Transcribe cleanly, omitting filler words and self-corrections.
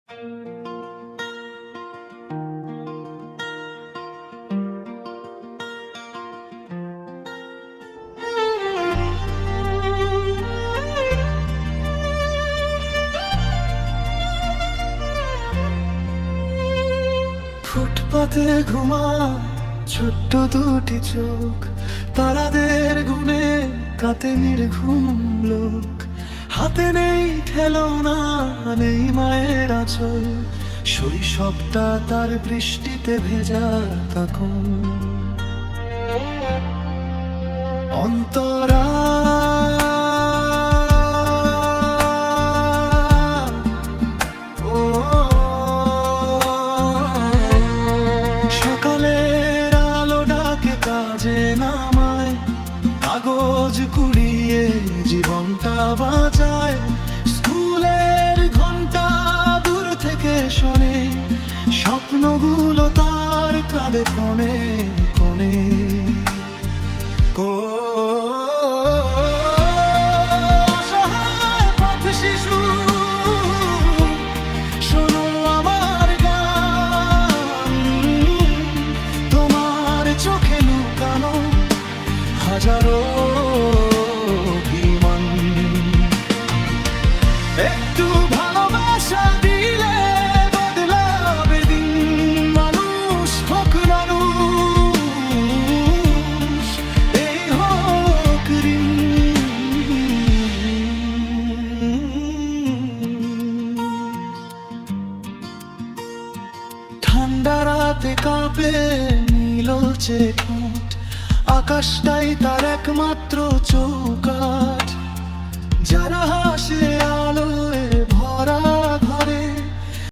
ফুটপাতে ঘুমায় ছোট্ট দুটি চোখ, তারাদের গুণে কাতে নির্ঘুম লোক। হাতে নেই খেলনা, নেই মায়ের আঁচল, শৈশবটা তার বৃষ্টিতে ভেজা তখন। অন্তরা সকালের আলো ডাকে কাজে নামায়, কাগজ কুড়িয়ে জীবনটা বাঁচায়। স্কুলের ঘন্টা দূর থেকে শোনে, স্বপ্নগুলো তার কাঁধে কোণে কোণে। অসহায় পথ শিশু, শোনো আমার গান, তোমার চোখে লুকানো হাজারো অভিমান। একটু ভালোবাসা দিলে বদলাবে দিন, মানুষ হোক মানুষ, এই হোক ঋণ। ঠান্ডা রাতে কাঁপে নীলচে ঠোঁট, আকাশটাই তার একমাত্র চৌকাঠ। যারা হাসে